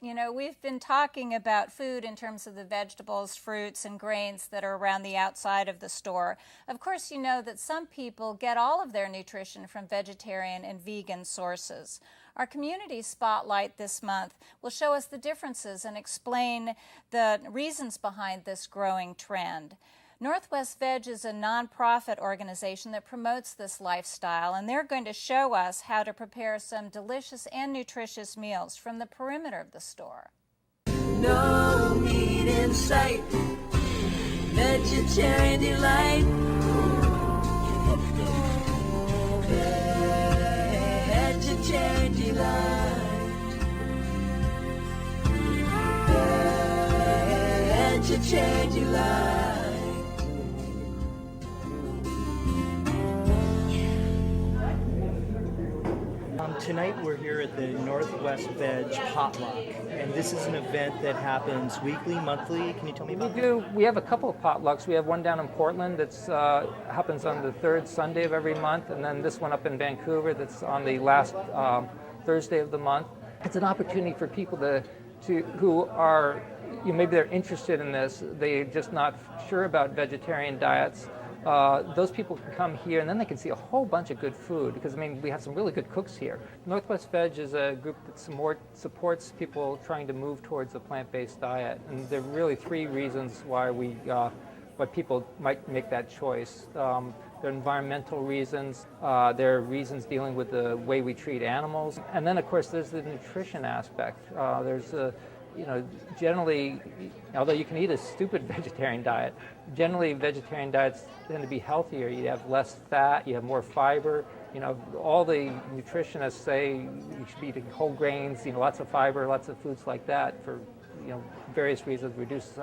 You know, we've been talking about food in terms of the vegetables, fruits, and grains that are around the outside of the store. Of course, you know that some people get all of their nutrition from vegetarian and vegan sources. Our community spotlight this month will show us the differences and explain the reasons behind this growing trend. Northwest Veg is a nonprofit organization that promotes this lifestyle, and they're going to show us how to prepare some delicious and nutritious meals from the perimeter of the store. No meat in sight, vegetarian delight. Vegetarian delight. Vegetarian delight. Tonight we're here at the Northwest Veg Potluck, and this is an event that happens weekly, monthly. Can you tell me about that? We have a couple of potlucks. We have one down in Portland that's happens on the third Sunday of every month, and then this one up in Vancouver that's on the last Thursday of the month. It's an opportunity for people who are, maybe they're interested in this, they're just not sure about vegetarian diets. Those people can come here and then they can see a whole bunch of good food, because we have some really good cooks here. Northwest Veg is a group that supports people trying to move towards a plant-based diet, and there are really three reasons why people might make that choice. There are environmental reasons, there are reasons dealing with the way we treat animals, and then of course there's the nutrition aspect. Generally, although you can eat a stupid vegetarian diet, generally vegetarian diets tend to be healthier. You have less fat, you have more fiber. All the nutritionists say you should be eating whole grains, lots of fiber, lots of foods like that for, various reasons. Reduce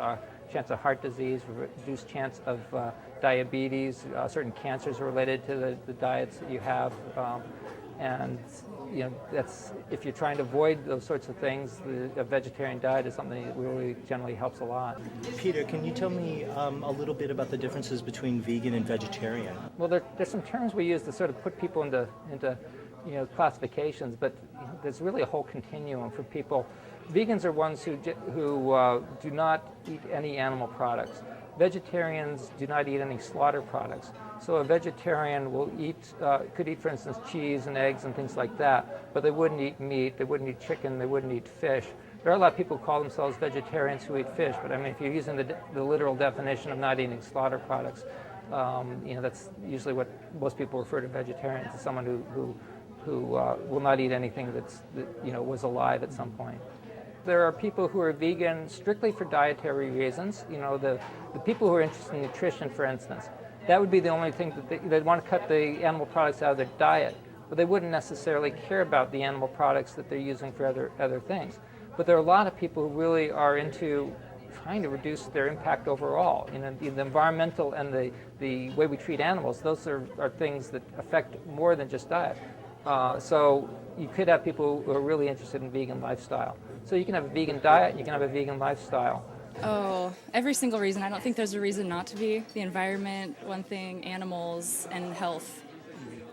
chance of heart disease, reduce chance of diabetes. Certain cancers are related to the diets that you have. That's, if you're trying to avoid those sorts of things, a vegetarian diet is something that really generally helps a lot. Peter, can you tell me a little bit about the differences between vegan and vegetarian? Well, there's some terms we use to sort of put people into classifications, but there's really a whole continuum for people. Vegans are ones who do not eat any animal products. Vegetarians do not eat any slaughter products. So a vegetarian will could eat, for instance, cheese and eggs and things like that, but they wouldn't eat meat, they wouldn't eat chicken, they wouldn't eat fish. There are a lot of people who call themselves vegetarians who eat fish, but if you're using the literal definition of not eating slaughter products, that's usually what most people refer to vegetarian, to someone who will not eat anything that was alive at some point. There are people who are vegan strictly for dietary reasons. The people who are interested in nutrition, for instance, that would be the only thing that they'd want to cut the animal products out of their diet, but they wouldn't necessarily care about the animal products that they're using for other things. But there are a lot of people who really are into trying to reduce their impact overall. The environmental and the way we treat animals, those are things that affect more than just diet. So you could have people who are really interested in vegan lifestyle. So you can have a vegan diet, and you can have a vegan lifestyle. Oh, every single reason. I don't think there's a reason not to be. The environment, one thing, animals, and health.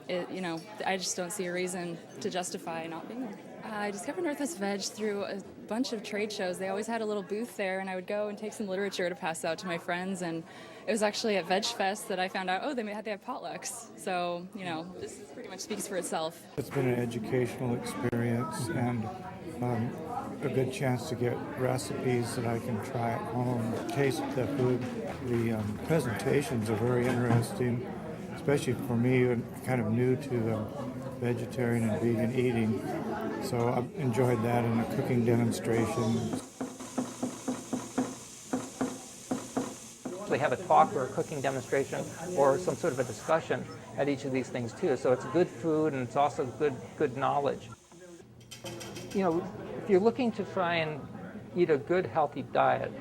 I just don't see a reason to justify not being there. I discovered Northwest Veg through a bunch of trade shows. They always had a little booth there, and I would go and take some literature to pass out to my friends. And it was actually at Veg Fest that I found out, they have potlucks. So, this pretty much speaks for itself. It's been an educational experience and a good chance to get recipes that I can try at home, taste the food. The presentations are very interesting, especially for me, I'm kind of new to vegetarian and vegan eating. So I've enjoyed that in a cooking demonstration. They have a talk or a cooking demonstration or some sort of a discussion at each of these things too. So it's good food and it's also good knowledge. If you're looking to try and eat a good healthy diet,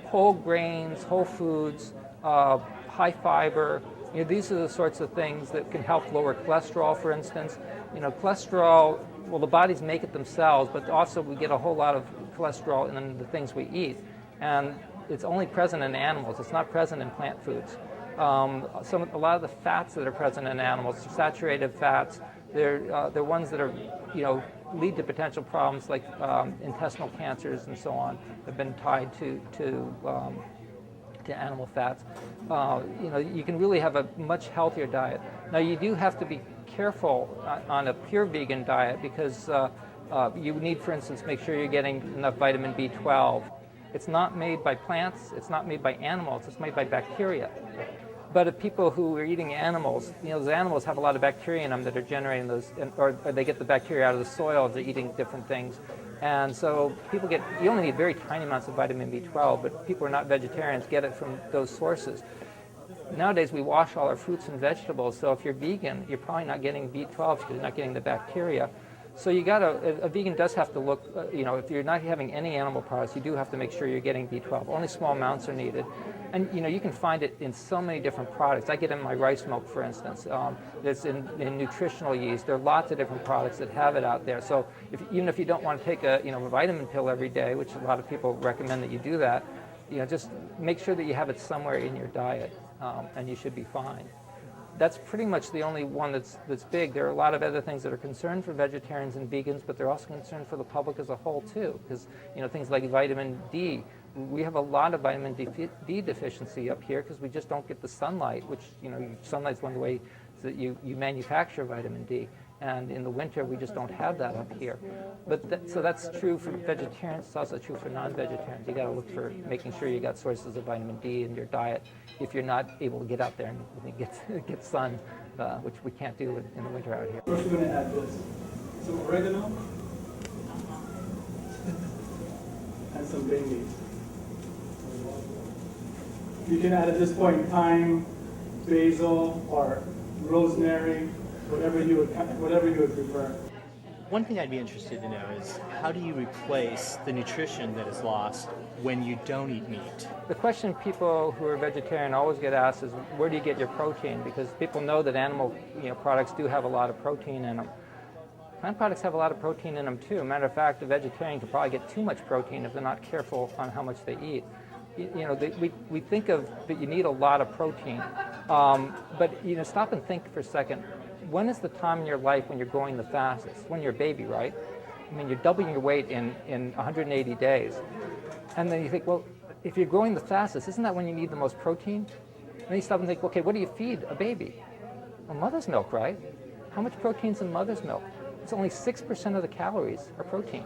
whole grains, whole foods, high fiber, these are the sorts of things that can help lower cholesterol, for instance. Cholesterol, well, the bodies make it themselves, but also we get a whole lot of cholesterol in the things we eat. And it's only present in animals. It's not present in plant foods. A lot of the fats that are present in animals, saturated fats, they're ones that are, lead to potential problems like intestinal cancers and so on, have been tied to animal fats. You can really have a much healthier diet. Now, you do have to be careful on a pure vegan diet because you need, for instance, make sure you're getting enough vitamin B12. It's not made by plants, it's not made by animals, it's made by bacteria. But if people who are eating animals, those animals have a lot of bacteria in them that are generating those, or they get the bacteria out of the soil if they're eating different things. And so you only need very tiny amounts of vitamin B12, but people who are not vegetarians get it from those sources. Nowadays, we wash all our fruits and vegetables, so if you're vegan, you're probably not getting B12 because you're not getting the bacteria. So a vegan does have to look, if you're not having any animal products, you do have to make sure you're getting B12. Only small amounts are needed. And, you can find it in so many different products. I get it in my rice milk, for instance. There's in nutritional yeast. There are lots of different products that have it out there. So even if you don't want to take a vitamin pill every day, which a lot of people recommend that you do that, just make sure that you have it somewhere in your diet, and you should be fine. That's pretty much the only one that's big. There are a lot of other things that are concerned for vegetarians and vegans, but they're also concerned for the public as a whole too, because things like vitamin D. We have a lot of vitamin D deficiency up here because we just don't get the sunlight, which sunlight's one of the ways that you manufacture vitamin D. And in the winter, we just don't have that up here. So that's true for vegetarians. It's also true for non-vegetarians. You got to look for making sure you got sources of vitamin D in your diet if you're not able to get out there and get sun, which we can't do in the winter out here. First, we're going to add this. Some oregano and some bay leaves. You can add at this point thyme, basil, or rosemary. Whatever you would prefer. One thing I'd be interested to know is how do you replace the nutrition that is lost when you don't eat meat? The question people who are vegetarian always get asked is, where do you get your protein? Because people know that animal products do have a lot of protein in them. Plant products have a lot of protein in them too. Matter of fact, a vegetarian can probably get too much protein if they're not careful on how much they eat. We think of that you need a lot of protein, but stop and think for a second. When is the time in your life when you're going the fastest? When you're a baby, right? I mean, you're doubling your weight in 180 days. And then you think, well, if you're growing the fastest, isn't that when you need the most protein? And then you stop and think, okay, what do you feed a baby? Well, mother's milk, right? How much protein's in mother's milk? It's only 6% of the calories are protein.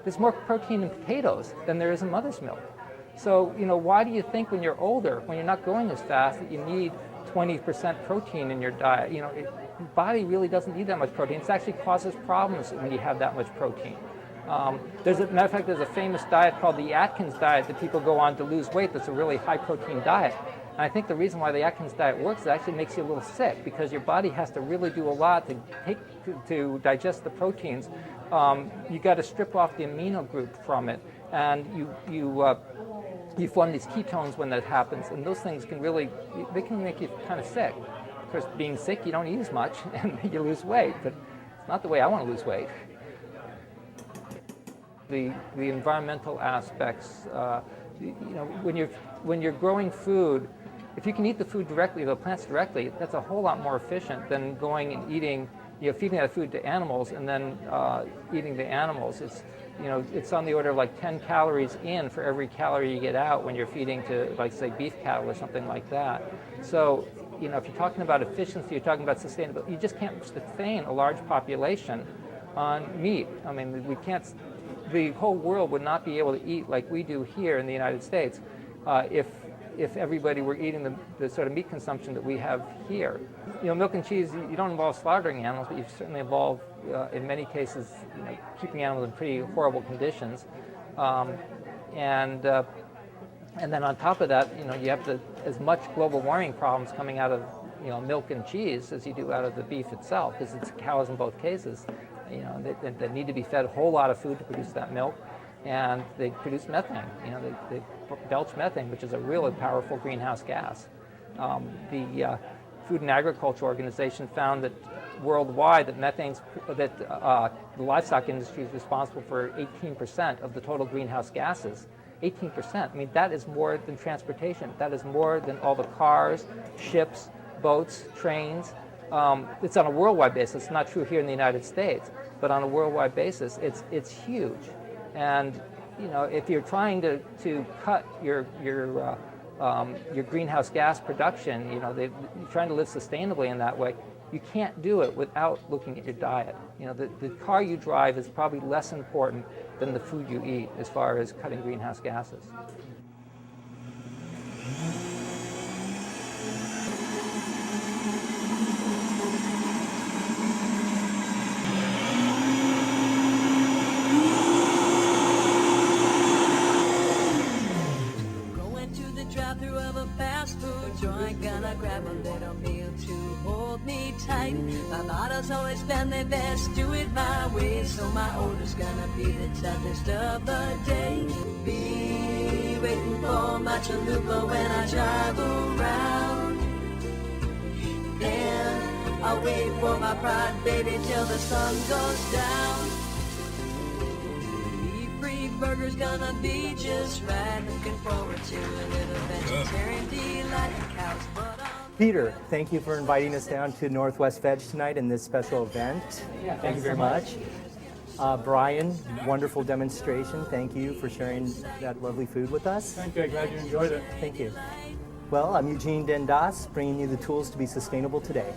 There's more protein in potatoes than there is in mother's milk. So, why do you think when you're older, when you're not growing as fast, that you need 20% protein in your diet? Your body really doesn't need that much protein. It actually causes problems when you have that much protein. Matter of fact, there's a famous diet called the Atkins diet that people go on to lose weight. That's a really high protein diet. And I think the reason why the Atkins diet works is it actually makes you a little sick because your body has to really do a lot to digest the proteins. You got to strip off the amino group from it, and you form these ketones when that happens, and those things can make you kind of sick. Of course, being sick, you don't eat as much, and you lose weight, but it's not the way I want to lose weight. The environmental aspects, when you're growing food, if you can eat the food directly, the plants directly, that's a whole lot more efficient than going and eating, feeding that food to animals and then eating the animals. It's on the order of like 10 calories in for every calorie you get out when you're feeding to, like, say, beef cattle or something like that. So, if you're talking about efficiency, you're talking about sustainability. You just can't sustain a large population on meat. I mean, the whole world would not be able to eat like we do here in the United States if everybody were eating the sort of meat consumption that we have here. Milk and cheese, you don't involve slaughtering animals, but you certainly involve, in many cases, keeping animals in pretty horrible conditions. And then on top of that, you have as much global warming problems coming out of milk and cheese as you do out of the beef itself, because it's cows in both cases. They need to be fed a whole lot of food to produce that milk, and they produce methane. They belch methane, which is a really powerful greenhouse gas. The Food and Agriculture Organization found that worldwide that the livestock industry is responsible for 18% of the total greenhouse gases. 18%. I mean, that is more than transportation. That is more than all the cars, ships, boats, trains. It's on a worldwide basis. It's not true here in the United States, but on a worldwide basis, it's huge. And you know, if you're trying to cut your greenhouse gas production, you know, you're trying to live sustainably in that way, you can't do it without looking at your diet. You know, the car you drive is probably less important than the food you eat as far as cutting greenhouse gases. Drive-through of a fast food joint, gonna grab a little meal to hold me tight. My motto's always been the best, do it my way, so my order's gonna be the toughest of the day. Be waiting for my chalupa when I drive around, and I'll wait for my pride, baby, till the sun goes down. Burger's gonna be just right. Looking forward to a little vegetarian delight. Cows butt on. Peter, thank you for inviting us down to Northwest Veg tonight in this special event. Yeah, thank you very much. Brian, wonderful demonstration. Thank you for sharing that lovely food with us. Thank you. I'm glad you enjoyed it. Thank you. Well, I'm Eugene Dendas, bringing you the tools to be sustainable today.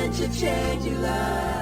To change your life.